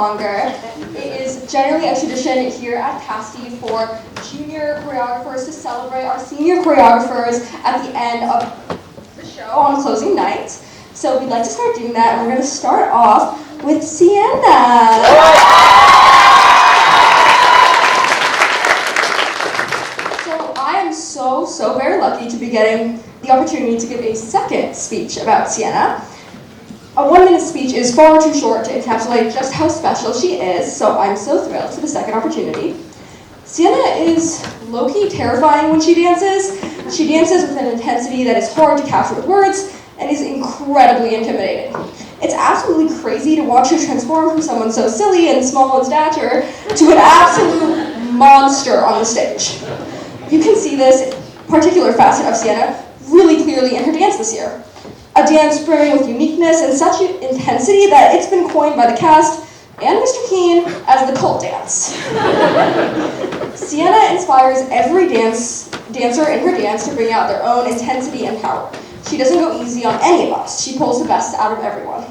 longer. It is generally a tradition here at Casti for junior choreographers to celebrate our senior choreographers at the end of the show on closing night. So we'd like to start doing that, and we're going to start off with Sienna. So very lucky to be getting the opportunity to give a second speech about Sienna. A 1-minute speech is far too short to encapsulate just how special she is, so I'm so thrilled for the second opportunity. Sienna is low-key terrifying when she dances. She dances with an intensity that is hard to capture with words and is incredibly intimidating. It's absolutely crazy to watch her transform from someone so silly and small in stature to an absolute monster on the stage. You can see this particular facet of Sienna really clearly in her dance this year. A dance brimming with uniqueness and such intensity that it's been coined by the cast and Mr. Keane as the cult dance. Sienna inspires every dancer in her dance to bring out their own intensity and power. She doesn't go easy on any of us. She pulls the best out of everyone.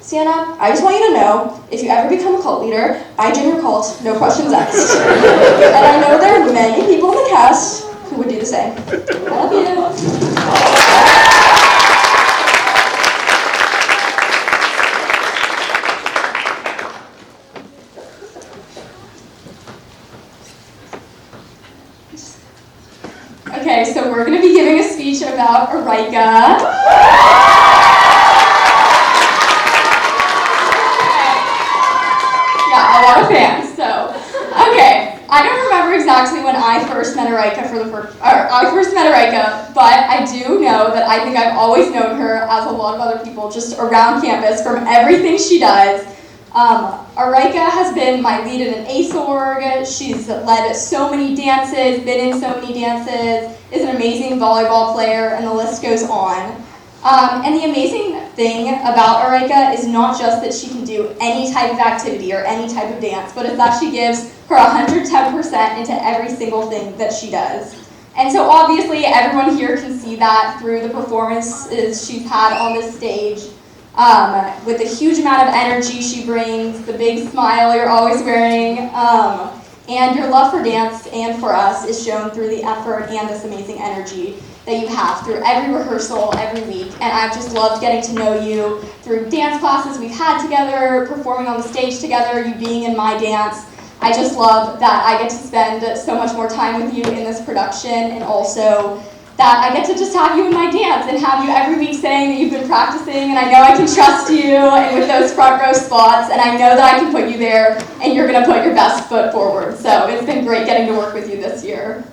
Sienna, I just want you to know, if you ever become a cult leader, I join your cult, no questions asked. And I know there are many people in the cast who would do the same. I love you. Okay, so we're going to be giving a speech about Areika. Yeah, a lot of fans, so, okay. I don't remember exactly when I first met Areika but I do know that I think I've always known her, as a lot of other people, just around campus from everything she does. Areika has been my lead in an ACE org. She's led so many dances, been in so many dances, is an amazing volleyball player, and the list goes on. And the amazing thing about Areika is not just that she can do any type of activity or any type of dance, but it's that she gives her 110% into every single thing that she does. And so obviously everyone here can see that through the performances she's had on this stage. With the huge amount of energy she brings, the big smile you're always wearing, and your love for dance and for us is shown through the effort and this amazing energy that you have through every rehearsal, every week. And I've just loved getting to know you through dance classes we've had together, performing on the stage together, you being in my dance. I just love that I get to spend so much more time with you in this production, and also that I get to just have you in my dance and have you every week saying that you've been practicing, and I know I can trust you and with those front row spots, and I know that I can put you there and you're going to put your best foot forward. So it's been great getting to work with you this year.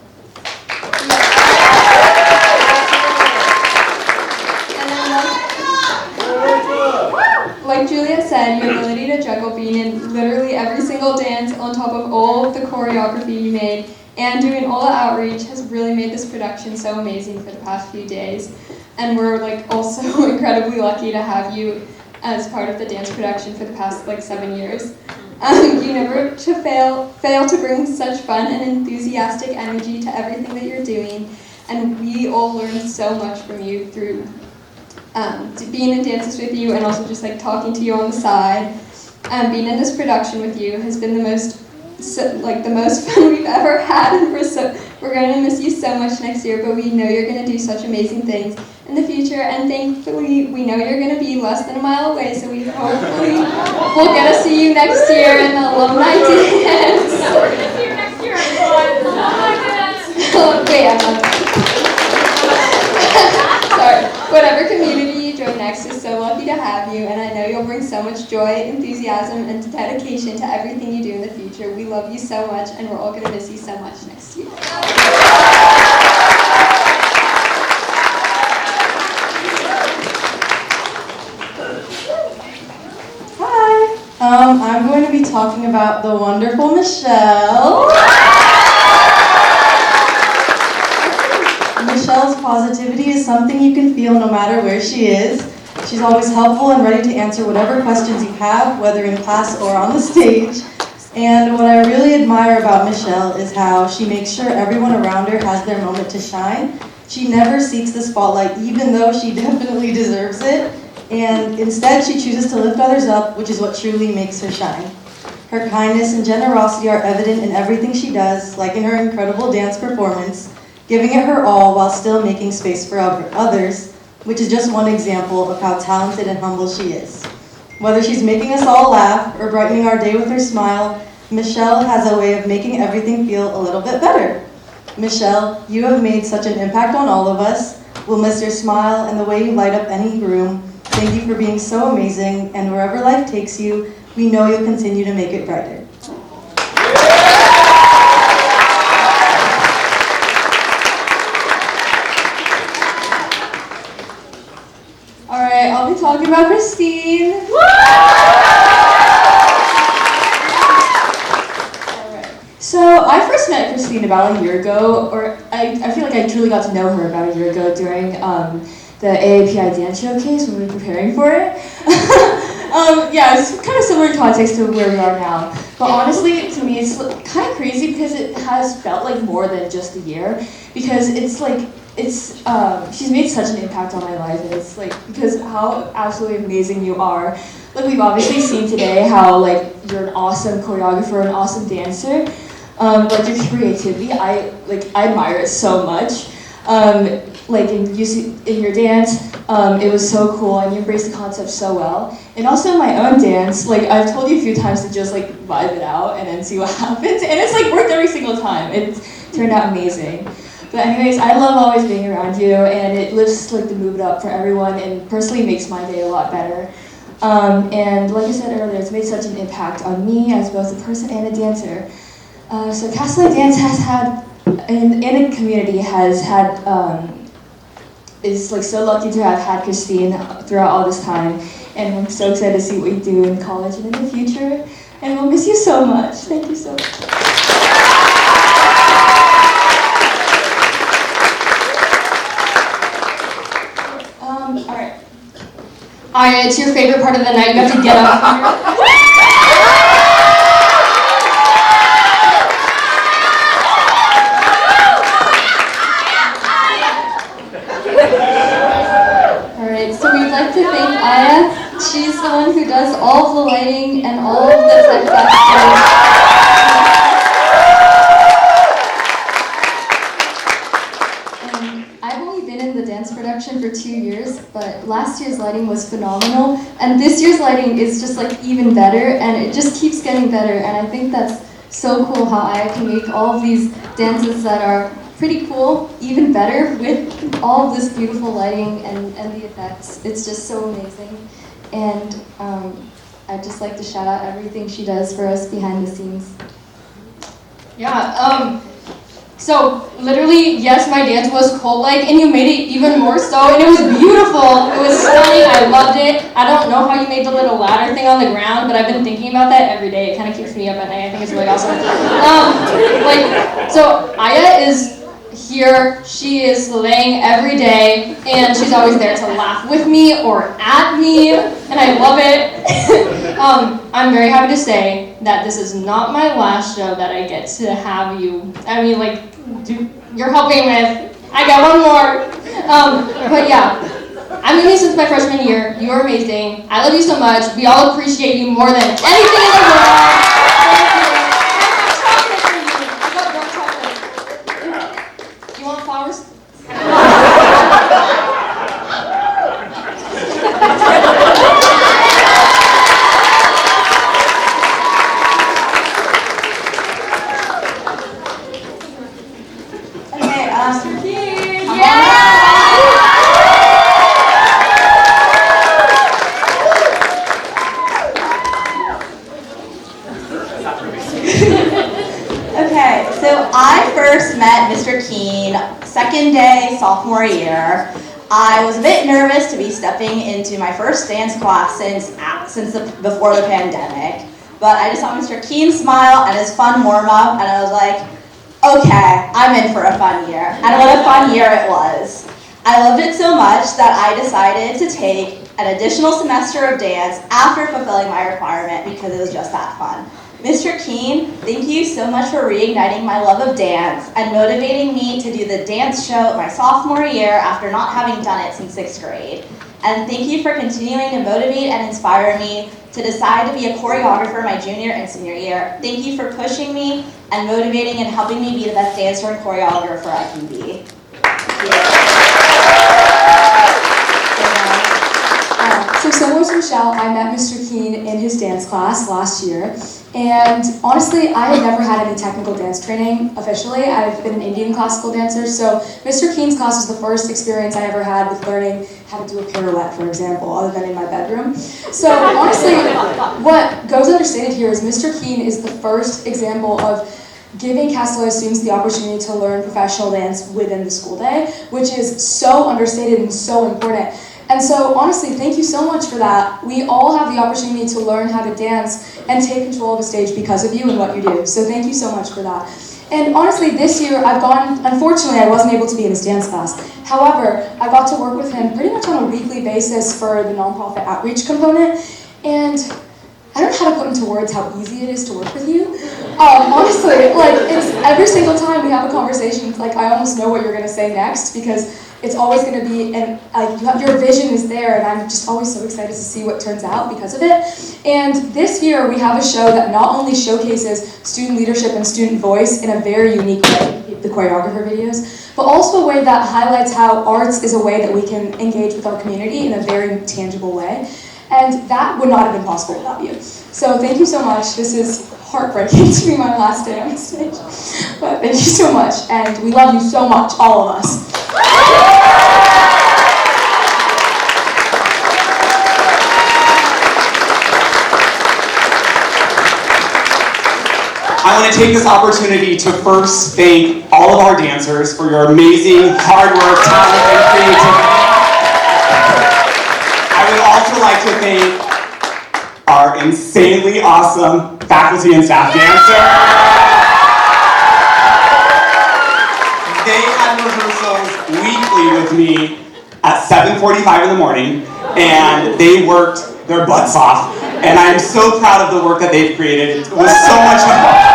Like Julia said, your ability to juggle being in literally every single dance on top of all of the choreography you made and doing all the outreach has really made this production so amazing for the past few days. And we're also incredibly lucky to have you as part of the dance production for the past 7 years. You never fail to bring such fun and enthusiastic energy to everything that you're doing, and we all learned so much from you through being in dances with you, and also just talking to you on the side. Being in this production with you has been the most fun we've ever had, and we're going to miss you so much next year, but we know you're going to do such amazing things in the future, and thankfully we know you're going to be less than a mile away, so we hopefully will get to see you next year in the alumni dance. We're going to see you next year, everyone. Oh my goodness. Wait, I'm not. Sorry. Whatever community you join next is so lucky to have you, and I know you'll bring so much joy, enthusiasm, and dedication to everything you do in the future. We love you so much, and we're all going to miss you so much next year. Hi. I'm going to be talking about the wonderful Michelle. Michelle's positivity is something you can feel no matter where she is. She's always helpful and ready to answer whatever questions you have, whether in class or on the stage. And what I really admire about Michelle is how she makes sure everyone around her has their moment to shine. She never seeks the spotlight, even though she definitely deserves it. And instead, she chooses to lift others up, which is what truly makes her shine. Her kindness and generosity are evident in everything she does, like in her incredible dance performance, giving it her all while still making space for others, which is just one example of how talented and humble she is. Whether she's making us all laugh or brightening our day with her smile, Michelle has a way of making everything feel a little bit better. Michelle, you have made such an impact on all of us. We'll miss your smile and the way you light up any room. Thank you for being so amazing, and wherever life takes you, we know you'll continue to make it brighter. All right, I'll be talking about Christine. So I first met Christine about a year ago, or I feel like I truly got to know her about a year ago during the AAPI Dance Showcase when we were preparing for it. Yeah, it's kind of similar in context to where we are now. But honestly, to me, it's kind of crazy because it has felt like more than just a year. Because it's like, she's made such an impact on my life, and it's like, because how absolutely amazing you are. Like, we've obviously seen today how, like, you're an awesome choreographer, an awesome dancer. Like, your creativity, I admire it so much. Like, in your dance, it was so cool, and you embraced the concept so well. And also in my own dance, like, I've told you a few times to just, like, vibe it out and then see what happens. And it's, like, worked every single time. It turned out amazing. But anyways, I love always being around you, and it lifts, like, the mood up for everyone, and personally makes my day a lot better. And like I said earlier, it's made such an impact on me as both a person and a dancer. So Castlight Dance has had, in a community, has had, is like so lucky to have had Christine throughout all this time. And I'm so excited to see what you do in college and in the future. And we'll miss you so much. Thank you so much. Alright, it's your favorite part of the night. You have to get up here. Alright, so we'd like to thank Aya. She's the one who does all of the lighting and all of the tech backstage. I've only been in the dance production for 2 years, but last year's lighting was phenomenal, and this year's lighting is just like even better, and it just keeps getting better, and I think that's so cool how I can make all of these dances that are pretty cool even better with all of this beautiful lighting and the effects. It's just so amazing, and I'd just like to shout out everything she does for us behind the scenes. Yeah, so literally, yes, my dance was cult-like, and you made it even more so, and it was beautiful. It was stunning. I loved it. I don't know how you made the little ladder thing on the ground, but I've been thinking about that every day. It kind of keeps me up at night. I think it's really awesome. So Aya is here. She is laying every day, and she's always there to laugh with me or at me, and I love it. I'm very happy to say that this is not my last show that I get to have you. I mean, like, you're helping with. I got one more. But yeah, I've been here since my freshman year. You're amazing. I love you so much. We all appreciate you more than anything in the world. You want flowers? Okay, Mr. King! Okay, so I first met Mr. Keene second day, sophomore year. I was a bit nervous to be stepping into my first dance class before the pandemic, but I just saw Mr. Keene smile and his fun warm-up, and I was like, okay, I'm in for a fun year. And what a fun year it was. I loved it so much that I decided to take an additional semester of dance after fulfilling my requirement because it was just that fun. Mr. Keene, thank you so much for reigniting my love of dance and motivating me to do the dance show my sophomore year after not having done it since 6th grade. And thank you for continuing to motivate and inspire me to decide to be a choreographer my junior and senior year. Thank you for pushing me and motivating and helping me be the best dancer and choreographer I can be. Thank you. So similar to Michelle, I met Mr. Keene in his dance class last year, and honestly, I had never had any technical dance training officially. I've been an Indian classical dancer, so Mr. Keene's class was the first experience I ever had with learning how to do a pirouette, for example, other than in my bedroom. So honestly, what goes understated here is Mr. Keene is the first example of giving Castello students the opportunity to learn professional dance within the school day, which is so understated and so important. And so honestly, thank you so much for that. We all have the opportunity to learn how to dance and take control of a stage because of you and what you do. So thank you so much for that. And honestly, this year unfortunately, I wasn't able to be in his dance class. However, I got to work with him pretty much on a weekly basis for the nonprofit outreach component. And I don't know how to put into words how easy it is to work with you. Honestly, it's every single time we have a conversation, I almost know what you're gonna say next because it's always going to be, and your vision is there, and I'm just always so excited to see what turns out because of it. And this year we have a show that not only showcases student leadership and student voice in a very unique way, the choreographer videos, but also a way that highlights how arts is a way that we can engage with our community in a very tangible way. And that would not have been possible without you. So thank you so much. This is heartbreaking to be my last day on stage. But thank you so much, and we love you so much, all of us. I want to take this opportunity to first thank all of our dancers for your amazing hard work, talent, and creativity. I would also like to thank our insanely awesome faculty and staff dancers. They had rehearsals weekly with me at 7:45 in the morning, and they worked their butts off. And I'm so proud of the work that they've created. It was so much fun.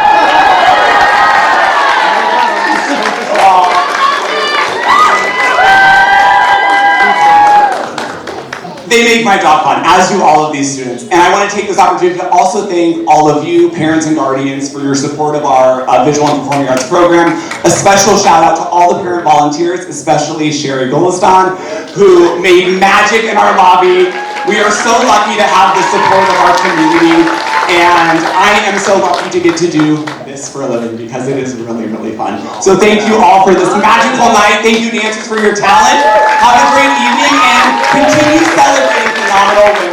They make my job fun, as do all of these students. And I want to take this opportunity to also thank all of you, parents and guardians, for your support of our Visual and Performing Arts program. A special shout out to all the parent volunteers, especially Sherry Golistan, who made magic in our lobby. We are so lucky to have the support of our community, and I am so lucky to get to do this for a living because it is really, really fun. So thank you all for this magical night. Thank you, dancers, for your talent. Have a great evening and continue celebrating phenomenal women.